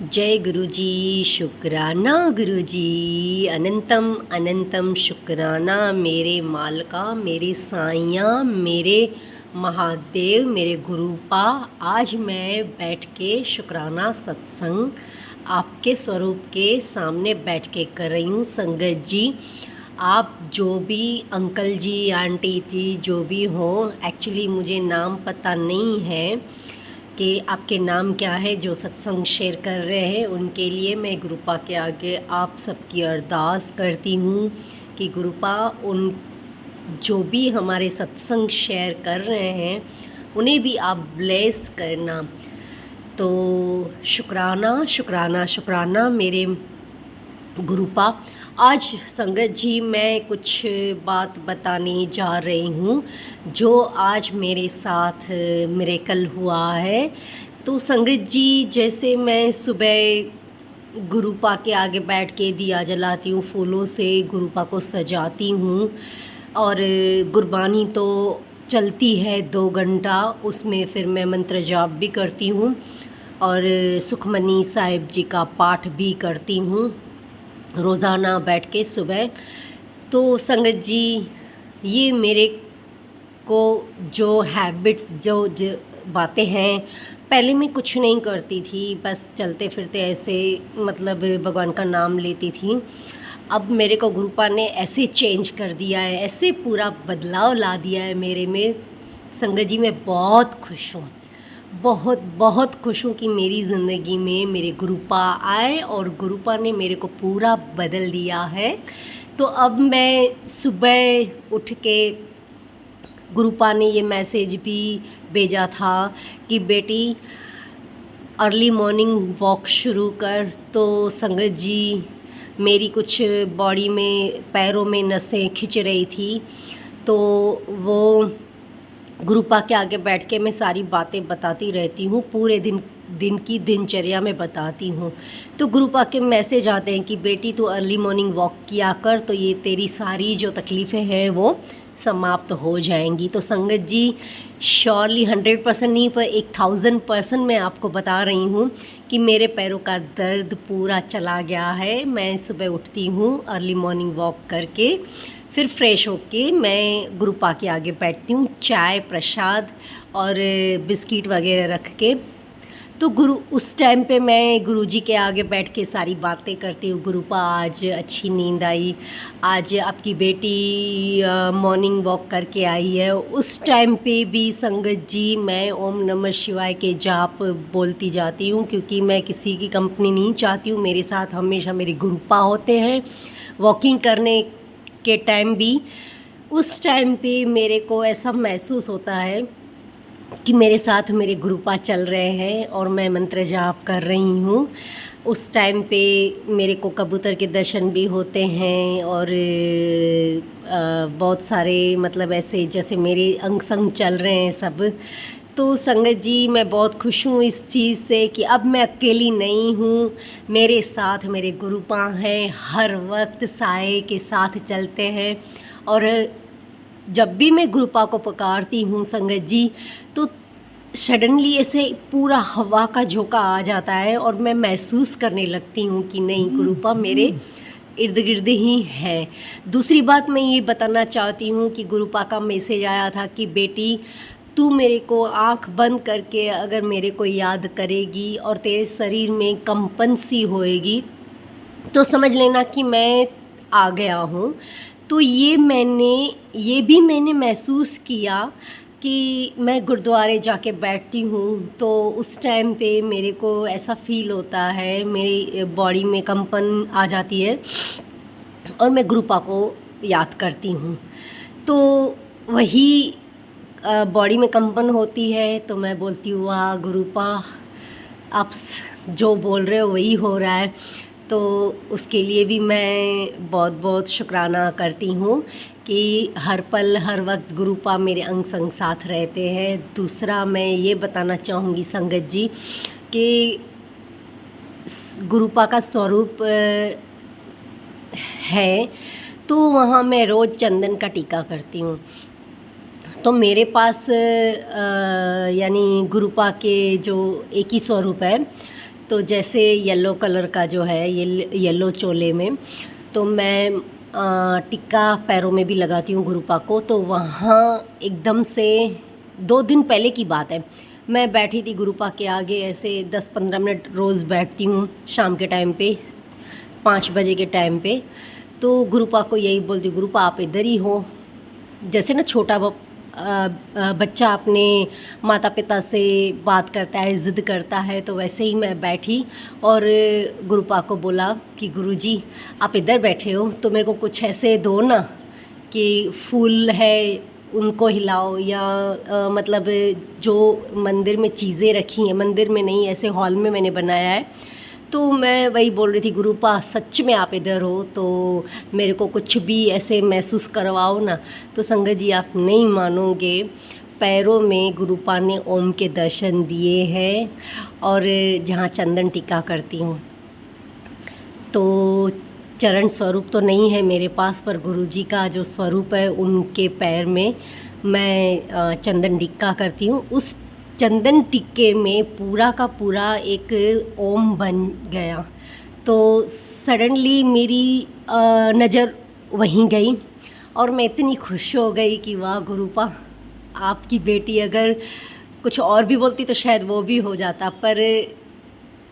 जय गुरुजी। शुक्राना गुरुजी। अनंतम अनंतम शुक्राना मेरे मालका, मेरे साइयाँ, मेरे महादेव, मेरे गुरुपा। आज मैं बैठ के शुक्राना सत्संग आपके स्वरूप के सामने बैठ के कर रही हूँ। संगत जी, आप जो भी अंकल जी, आंटी जी जो भी हो, एक्चुअली मुझे नाम पता नहीं है कि आपके नाम क्या है जो सत्संग शेयर कर रहे हैं। उनके लिए मैं गुरुपा के आगे आप सबकी अरदास करती हूँ कि गुरुपा उन जो भी हमारे सत्संग शेयर कर रहे हैं उन्हें भी आप ब्लेस करना। तो शुक्राना शुक्राना शुक्राना मेरे गुरुपा। आज संगत जी मैं कुछ बात बताने जा रही हूँ जो आज मेरे साथ मिरेकल हुआ है। तो संगत जी, जैसे मैं सुबह गुरुपा के आगे बैठ के दिया जलाती हूँ, फूलों से गुरुपा को सजाती हूँ और गुरबानी तो चलती है 2 घंटा, उसमें फिर मैं मंत्र जाप भी करती हूँ और सुखमनी साहिब जी का पाठ भी करती हूँ रोज़ाना बैठ के सुबह। तो संगत जी, ये मेरे को जो हैबिट्स जो बातें हैं, पहले मैं कुछ नहीं करती थी, बस चलते फिरते ऐसे मतलब भगवान का नाम लेती थी। अब मेरे को गुरुपा ने ऐसे चेंज कर दिया है, ऐसे पूरा बदलाव ला दिया है मेरे में। संगत जी, मैं बहुत खुश हूँ, बहुत बहुत खुश हूँ कि मेरी ज़िंदगी में मेरे गुरुपा आए और गुरुपा ने मेरे को पूरा बदल दिया है। तो अब मैं सुबह उठ के, गुरुपा ने ये मैसेज भी भेजा था कि बेटी अर्ली मॉर्निंग वॉक शुरू कर। तो संगत जी, मेरी कुछ बॉडी में, पैरों में नसें खिंच रही थी, तो वो गुरुपा के आगे बैठ के मैं सारी बातें बताती रहती हूँ, पूरे दिन की दिनचर्या में बताती हूँ। तो गुरुपा के मैसेज आते हैं कि बेटी तू अर्ली मॉर्निंग वॉक किया कर, तो ये तेरी सारी जो तकलीफ़ें हैं वो समाप्त हो जाएंगी। तो संगत जी, श्योरली 100% नहीं पर 1000% मैं आपको बता रही हूँ कि मेरे पैरों का दर्द पूरा चला गया है। मैं सुबह उठती हूँ अर्ली मॉर्निंग वॉक करके, फिर फ्रेश होके मैं गुरुपा के आगे बैठती हूँ, चाय प्रसाद और बिस्किट वगैरह रख के। तो उस टाइम पे मैं गुरुजी के आगे बैठ के सारी बातें करती हूँ। गुरुपा, आज अच्छी नींद आई, आज आपकी बेटी मॉर्निंग वॉक करके आई है। उस टाइम पे भी संगत जी मैं ओम नमः शिवाय के जाप बोलती जाती हूँ, क्योंकि मैं किसी की कंपनी नहीं चाहती हूँ। मेरे साथ हमेशा मेरे गुरुपा होते हैं वॉकिंग करने के टाइम भी। उस टाइम पे मेरे को ऐसा महसूस होता है कि मेरे साथ मेरे गुरुपा चल रहे हैं और मैं मंत्र जाप कर रही हूँ। उस टाइम पे मेरे को कबूतर के दर्शन भी होते हैं और बहुत सारे मतलब ऐसे जैसे मेरे अंग संग चल रहे हैं सब। तो संगत जी, मैं बहुत खुश हूँ इस चीज़ से कि अब मैं अकेली नहीं हूँ, मेरे साथ मेरे गुरुपा हैं, हर वक्त साए के साथ चलते हैं। और जब भी मैं गुरुपा को पुकारती हूँ संगत जी, तो सडनली ऐसे पूरा हवा का झोंका आ जाता है और मैं महसूस करने लगती हूँ कि नहीं, गुरुपा मेरे इर्द गिर्द ही है। दूसरी बात मैं ये बताना चाहती हूँ कि गुरुपा का मैसेज आया था कि बेटी तू मेरे को आँख बंद करके अगर मेरे को याद करेगी और तेरे शरीर में कंपन सी होएगी, तो समझ लेना कि मैं आ गया हूँ। तो ये मैंने महसूस किया कि मैं गुरुद्वारे जाके बैठती हूँ तो उस टाइम पे मेरे को ऐसा फ़ील होता है, मेरी बॉडी में कंपन आ जाती है और मैं गुरुपा को याद करती हूँ। तो वही बॉडी में कंपन होती है तो मैं बोलती हूँ, वाह गुरुपा, आप जो बोल रहे हो वही हो रहा है। तो उसके लिए भी मैं बहुत बहुत शुक्राना करती हूँ कि हर पल हर वक्त गुरुपा मेरे अंग संग साथ रहते हैं। दूसरा मैं ये बताना चाहूँगी संगत जी कि गुरुपा का स्वरूप है, तो वहाँ मैं रोज़ चंदन का टीका करती हूँ। तो मेरे पास यानी गुरुपा के जो एक ही स्वरूप है, तो जैसे येलो कलर का जो है ये येलो चोले में, तो मैं टिक्का पैरों में भी लगाती हूँ गुरुपा को। तो वहाँ एकदम से 2 दिन पहले की बात है, मैं बैठी थी गुरुपा के आगे, ऐसे 10-15 मिनट रोज़ बैठती हूँ शाम के टाइम पे, 5 बजे के टाइम पे। तो गुरुपा को यही बोलती हूँ, गुरुपा आप इधर ही हो। जैसे ना छोटा बच्चा अपने माता पिता से बात करता है, ज़िद करता है, तो वैसे ही मैं बैठी और गुरुपा को बोला कि गुरुजी आप इधर बैठे हो तो मेरे को कुछ ऐसे दो ना कि फूल है उनको हिलाओ, या मतलब जो मंदिर में चीज़ें रखी हैं, मंदिर में नहीं ऐसे हॉल में मैंने बनाया है, तो मैं वही बोल रही थी गुरुपा सच में आप इधर हो तो मेरे को कुछ भी ऐसे महसूस करवाओ ना। तो संगत जी आप नहीं मानोगे, पैरों में गुरुपा ने ओम के दर्शन दिए हैं। और जहाँ चंदन टीका करती हूँ तो चरण स्वरूप तो नहीं है मेरे पास, पर गुरुजी का जो स्वरूप है उनके पैर में मैं चंदन टिक्का करती हूँ। उस चंदन टिक्के में पूरा का पूरा एक ओम बन गया। तो सडनली मेरी नज़र वहीं गई और मैं इतनी खुश हो गई कि वाह गुरुपा, आपकी बेटी अगर कुछ और भी बोलती तो शायद वो भी हो जाता, पर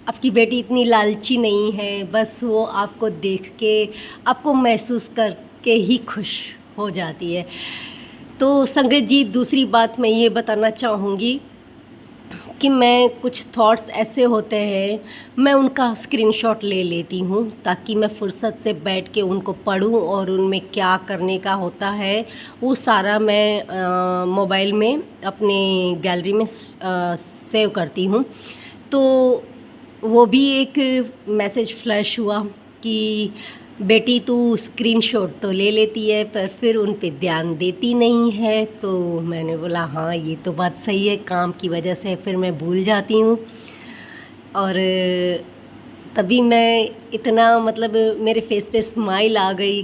आपकी बेटी इतनी लालची नहीं है, बस वो आपको देख के, आपको महसूस करके ही खुश हो जाती है। तो संगत जी दूसरी बात मैं ये बताना चाहूँगी कि मैं कुछ थॉट्स ऐसे होते हैं, मैं उनका स्क्रीनशॉट ले लेती हूँ ताकि मैं फुर्सत से बैठ के उनको पढूँ और उनमें क्या करने का होता है वो सारा मैं मोबाइल में अपने गैलरी में सेव करती हूँ। तो वो भी एक मैसेज फ्लैश हुआ कि बेटी तू स्क्रीनशॉट तो ले लेती है पर फिर उन पे ध्यान देती नहीं है। तो मैंने बोला हाँ ये तो बात सही है, काम की वजह से फिर मैं भूल जाती हूँ। और तभी मैं इतना मतलब मेरे फेस पे स्माइल आ गई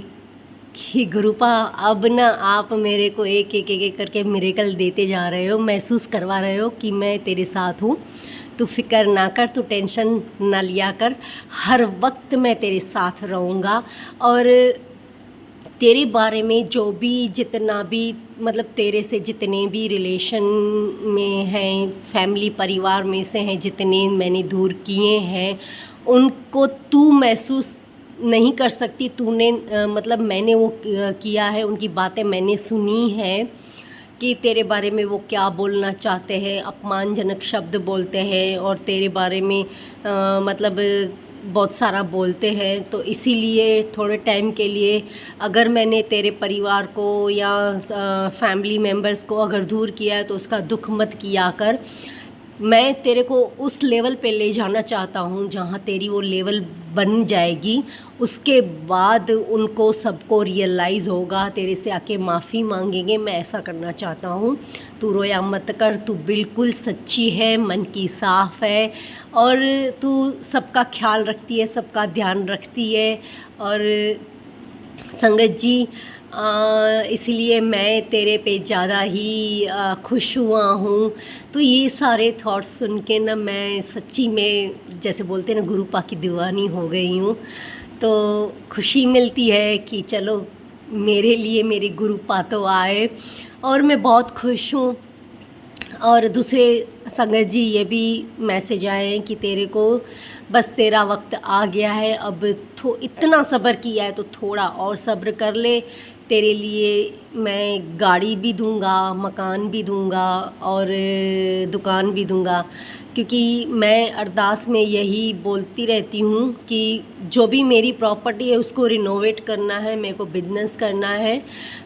कि गुरुपा अब ना आप मेरे को एक एक एक एक करके मिरेकल देते जा रहे हो, महसूस करवा रहे हो कि मैं तेरे साथ हूँ, तू फिक्र ना कर, तू टेंशन ना लिया कर, हर वक्त मैं तेरे साथ रहूँगा। और तेरे बारे में जो भी जितना भी मतलब तेरे से जितने भी रिलेशन में हैं, फैमिली परिवार में से हैं, जितने मैंने दूर किए हैं उनको तू महसूस नहीं कर सकती। तूने मतलब मैंने वो किया है, उनकी बातें मैंने सुनी है कि तेरे बारे में वो क्या बोलना चाहते हैं, अपमानजनक शब्द बोलते हैं और तेरे बारे में मतलब बहुत सारा बोलते हैं। तो इसीलिए थोड़े टाइम के लिए अगर मैंने तेरे परिवार को या फैमिली मेम्बर्स को अगर दूर किया है तो उसका दुख मत किया कर। मैं तेरे को उस लेवल पे ले जाना चाहता हूँ जहाँ तेरी वो लेवल बन जाएगी, उसके बाद उनको सबको रियलाइज़ होगा, तेरे से आके माफ़ी मांगेंगे। मैं ऐसा करना चाहता हूँ, तू रोया मत कर, तू बिल्कुल सच्ची है, मन की साफ़ है और तू सबका ख्याल रखती है, सबका ध्यान रखती है। और संगत जी इसलिए मैं तेरे पे ज़्यादा ही खुश हुआ हूँ। तो ये सारे थॉट्स सुन के ना मैं सच्ची में जैसे बोलते हैं ना गुरुपा की दीवानी हो गई हूँ। तो खुशी मिलती है कि चलो मेरे लिए मेरे गुरुपा तो आए और मैं बहुत खुश हूँ। और दूसरे संगत जी ये भी मैसेज आए हैं कि तेरे को बस तेरा वक्त आ गया है, अब इतना सब्र किया है तो थोड़ा और सब्र कर ले। तेरे लिए मैं गाड़ी भी दूंगा, मकान भी दूंगा और दुकान भी दूंगा, क्योंकि मैं अरदास में यही बोलती रहती हूँ कि जो भी मेरी प्रॉपर्टी है उसको रिनोवेट करना है, मेरे को बिजनेस करना है,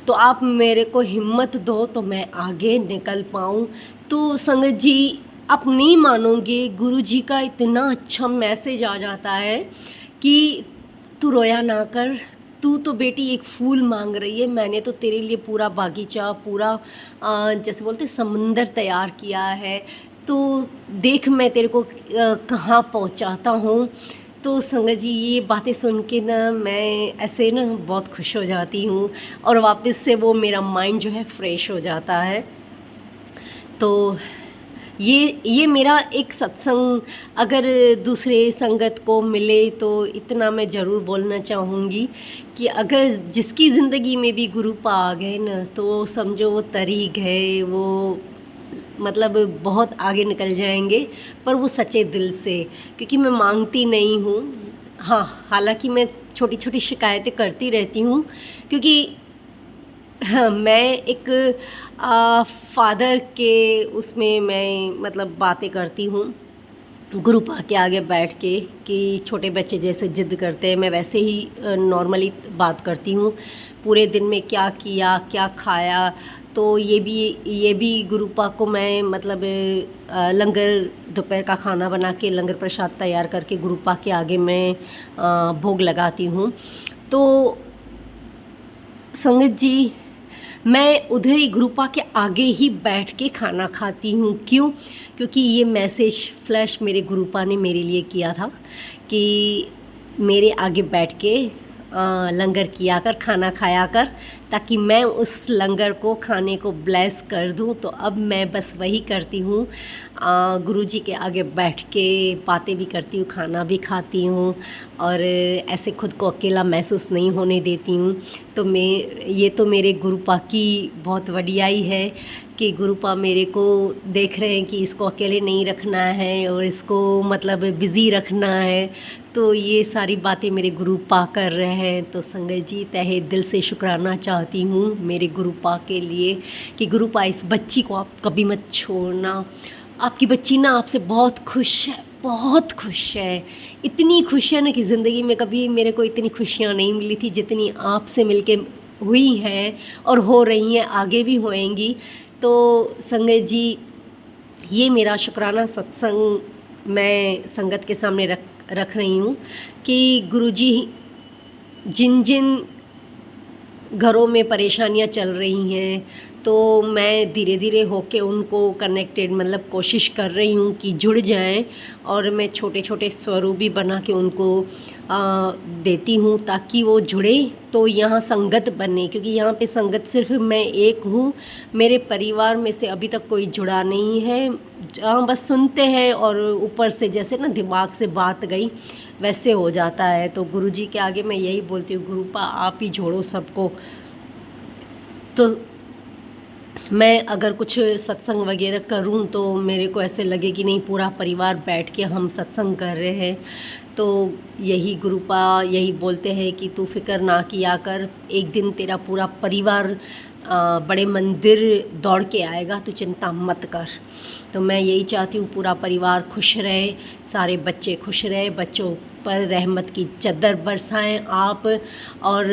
तो आप मेरे को हिम्मत दो तो मैं आगे निकल पाऊँ। तो संगत जी आप नहीं मानोगे, गुरुजी का इतना अच्छा मैसेज आ जाता है कि तू रोया ना कर, तू तो बेटी एक फूल मांग रही है, मैंने तो तेरे लिए पूरा बागीचा, पूरा जैसे बोलते समंदर तैयार किया है, तो देख मैं तेरे को कहाँ पहुँचाता हूँ। तो संगत जी ये बातें सुन के ना मैं ऐसे ना बहुत खुश हो जाती हूँ और वापस से वो मेरा माइंड जो है फ्रेश हो जाता है। तो ये मेरा एक सत्संग अगर दूसरे संगत को मिले तो इतना मैं ज़रूर बोलना चाहूँगी कि अगर जिसकी ज़िंदगी में भी गुरु पा आ गए ना, तो समझो वो तरी गए, वो मतलब बहुत आगे निकल जाएंगे, पर वो सच्चे दिल से। क्योंकि मैं मांगती नहीं हूँ। हाँ, हालांकि मैं छोटी छोटी शिकायतें करती रहती हूँ, क्योंकि हाँ, मैं एक फादर के उसमें मैं मतलब बातें करती हूँ गुरु पा के आगे बैठ के, कि छोटे बच्चे जैसे जिद करते हैं, मैं वैसे ही नॉर्मली बात करती हूँ। पूरे दिन में क्या किया, क्या खाया, तो ये भी गुरु पा को मैं मतलब लंगर दोपहर का खाना बना के लंगर प्रसाद तैयार करके गुरु पा के आगे मैं भोग लगाती हूँ। तो संगत जी, मैं उधर ही गुरुपा के आगे ही बैठ के खाना खाती हूँ। क्यों? क्योंकि ये मैसेज फ्लैश मेरे गुरुपा ने मेरे लिए किया था कि मेरे आगे बैठ के लंगर किया कर, खाना खाया कर, ताकि मैं उस लंगर को खाने को ब्लेस कर दूँ। तो अब मैं बस वही करती हूँ, गुरुजी के आगे बैठ के बातें भी करती हूँ, खाना भी खाती हूँ, और ऐसे खुद को अकेला महसूस नहीं होने देती हूँ। तो ये तो मेरे गुरुपा की बहुत वडियाई है कि गुरुपा मेरे को देख रहे हैं कि इसको अकेले नहीं रखना है और इसको मतलब बिज़ी रखना है। तो ये सारी बातें मेरे गुरुपा कर रहे हैं। तो संगत जी, तहे दिल से शुक्राना चाहती हूँ मेरे गुरुपा के लिए कि गुरुपा, इस बच्ची को आप कभी मत छोड़ना। आपकी बच्ची ना आपसे बहुत खुश है, बहुत खुश है। इतनी खुश है ना कि ज़िंदगी में कभी मेरे को इतनी खुशियाँ नहीं मिली थी जितनी आपसे मिलके हुई हैं और हो रही हैं, आगे भी होएंगी। तो संगत जी, ये मेरा शुक्राना सत्संग मैं संगत के सामने रख रही हूँ कि गुरुजी जिन जिन घरों में परेशानियाँ चल रही हैं, तो मैं धीरे धीरे होके उनको कनेक्टेड मतलब कोशिश कर रही हूँ कि जुड़ जाएं, और मैं छोटे छोटे स्वरूप भी बना के उनको देती हूँ ताकि वो जुड़े, तो यहाँ संगत बने। क्योंकि यहाँ पे संगत सिर्फ मैं एक हूँ, मेरे परिवार में से अभी तक कोई जुड़ा नहीं है। हाँ, बस सुनते हैं और ऊपर से जैसे ना दिमाग से बात गई वैसे हो जाता है। तो गुरुजी के आगे मैं यही बोलती हूँ, गुरुपा आप ही जोड़ो सबको। तो मैं अगर कुछ सत्संग वगैरह करूं तो मेरे को ऐसे लगे कि नहीं, पूरा परिवार बैठ के हम सत्संग कर रहे हैं। तो यही गुरुपा यही बोलते हैं कि तू फिक्र ना किया कर, एक दिन तेरा पूरा परिवार बड़े मंदिर दौड़ के आएगा, तू चिंता मत कर। तो मैं यही चाहती हूँ पूरा परिवार खुश रहे, सारे बच्चे खुश रहे, बच्चों पर रहमत की चद्दर बरसाएं आप। और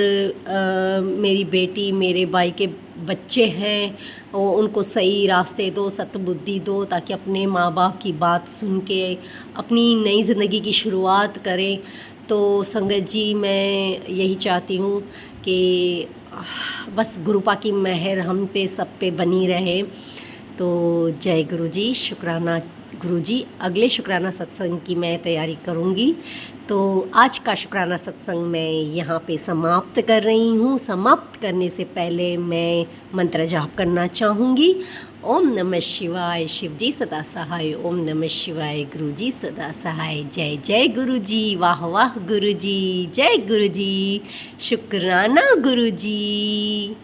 मेरी बेटी, मेरे भाई के बच्चे हैं, उनको सही रास्ते दो, सतबुद्धि दो, ताकि अपने माँ बाप की बात सुन के अपनी नई ज़िंदगी की शुरुआत करें। तो संगत जी, मैं यही चाहती हूँ कि बस गुरुपा की मेहर हम पे सब पे बनी रहे। तो जय गुरु जी, शुक्राना गुरु जी। अगले शुक्राना सत्संग की मैं तैयारी करूँगी। तो आज का शुक्राना सत्संग मैं यहाँ पे समाप्त कर रही हूँ। समाप्त करने से पहले मैं मंत्र जाप करना चाहूँगी। ओम नमः शिवाय, शिव जी सदा सहाय। ओम नमः शिवाय, गुरु जी सदा सहाय। जय जय गुरु जी, वाह वाह गुरु जी, जय गुरु जी, शुक्राना गुरु जी।